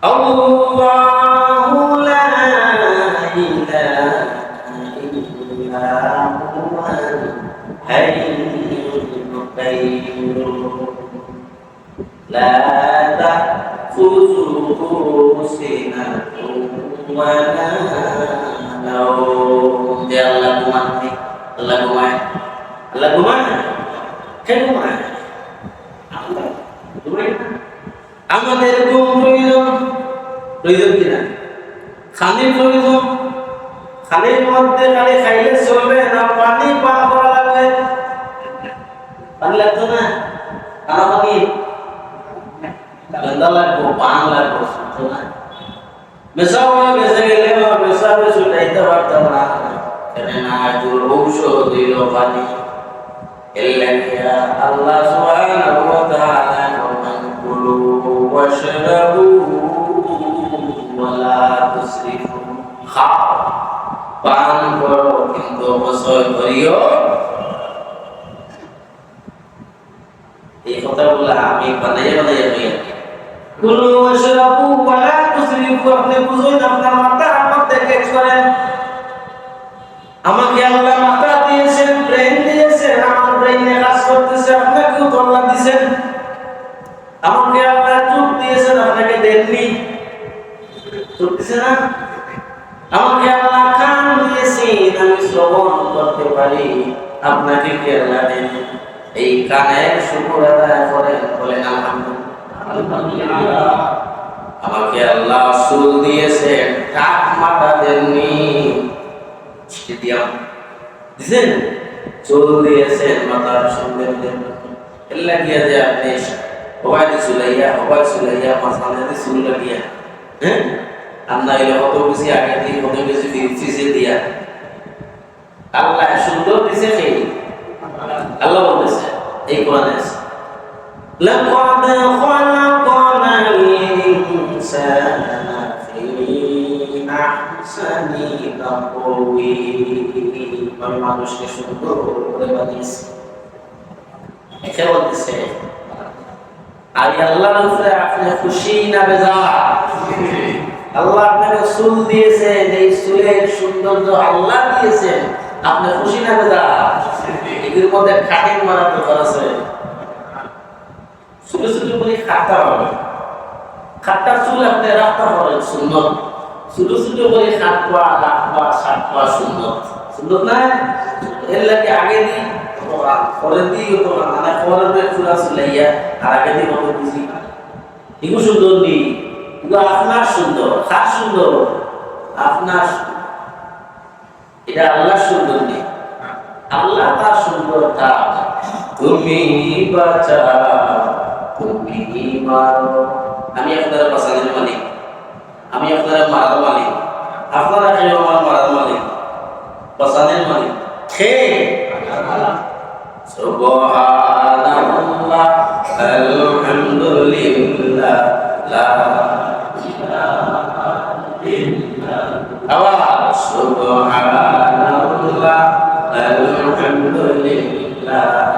আল্লাহু লা ইলাহা ইল্লা হুয়াল হাইয়ুল কাইয়্যুম লা তাখুযুহু সিনাতুন ওয়া লা নাওম। যে আল্লাহ ঘুমায়, আল্লাহ ঘুমায়, আল্লাহ ঘুমায়, কে ঘুমায়? আল্লাহ ঘুমায় না। আমাদের ঘুম প্রয়োজন, প্রয়োজন কিনা? খানির প্রয়োজন। খানির মধ্যে খালি খাইলে চলবে না, পানি পান করা লাগবে। পানি লাগতো না? কারো পানি গন্ধা লাগবো, পান লাগবো, শুনতো না? মেশাও বেঁচে গেলে মেশাবে ছুটাইতে পারতাম না, কেননা আজুর ঔষধ দিল পানি। আল্লাহ সুবহানাহু ওয়া তাআলা ফরমান, কুলু ওয়াশরাবু ওয়ালা তুসরিফু। খাও, পান করো, কিন্তু অপচয় করিও। এই কথাগুলো আমি বানাইয়া বানাইয়া কই। কুলু ওয়াশরাবু ওয়ালা তুসরিফু, আপনি বুঝুন, আপনার মাথার মধ্যে কাজ করেন। আমাকে আল্লাহ মাথা দিয়েছেন, ব্রেন দিয়েছেন, আমার ব্রেইনে কাজ করতেছে, আপনাকেও তো আল্লাহ দিয়েছেন। আমাকে আল্লাহ চোখ দিয়েছেন, আপনাকে দেননি, চোখ দিয়েছে না? আমাকে আল্লাহ কান দিয়েছেন, আমি শ্রবণ করতে পারি, আপনাকে কি আল্লাহ দেন? এই কানের শুকর আদায় করেন, বলেন আলহামদুলিল্লাহ। আমাকে আল্লাহ চুল দিয়েছেন, টাক মাথা দেননি, দিয়েছেন, চুল দিয়েছেন, মাথার সঙ্গে এর লাগিয়া যে আপনি হবাইতে চুলাইয়া মাঝখানে চুল লাগিয়া, হ্যাঁ, আর না হইলে কত বেশি আগে দিয়ে কত বেশি ফিসে দিয়া আল্লাহ সুন্দর দিছে। সেই আল্লাহ বলতেছে এই কোরআনে আছে, লাকাদ খালাকানাল ইনসানা ফি আহসানি তাকওয়িম। আমি মানুষকে সুন্দর করে বানিয়েছি। এটা বলতেছে আমি আল্লাহর উপরে আপনি খুশি না বেজার? আল্লাহ আপনাকে চুল দিয়েছেন, এই চুলের সৌন্দর্য আল্লাহ দিয়েছেন, আপনি খুশি না বেজার? এর মধ্যে খাটিং মারার দরকার আছে। ছোট ছোট করে খাটতে হবে, খাটটার চুল আপনি রাখতে হবে সুন্দর, ছোট ছোট করে খাটবা, রাখবা, সাতবা সুন্দর, সুন্দর না? এর লাগে আগে দিই পরে দিই হতো না, মানে পরে চুলা চুলাইয়া আর আগে দিই কত বুঝি এগুলো সুন্দর নেই। এগুলো আপনার সুন্দর, খাস সুন্দর আপনার, এটা আল্লাহ সুন্দর নেই। আল্লাহ তার সুন্দরতা, তুমি বাঁচাও, তুমি মারো। আমি আপনারা বাঁচানোর মালিক, আমি আপনারা মারার মালিক, আপনারা কেউ আমার মারার মালিক, বাঁচানোর মালিক কে? সুবহানাল্লাহ, আলহামদুলিল্লাহ, লা ইলাহা ইল্লাল্লাহ। আওয়াজ সুবহানাল্লাহ, আলহামদুলিল্লাহ, লা ইলাহা ইল্লাল্লাহ।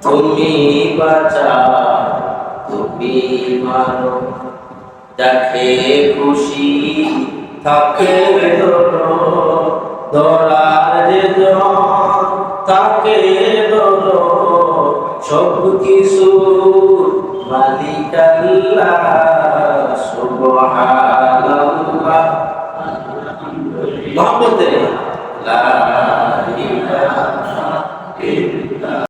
তুমি বাঁচাও, তুমি মারো, যাকে খুশি তাকে ধরো, ধরার যে জন তাকে ধরো, সব কিছু মালিক আল্লাহ। সুবহানাল্লাহ, মহব্বতে লা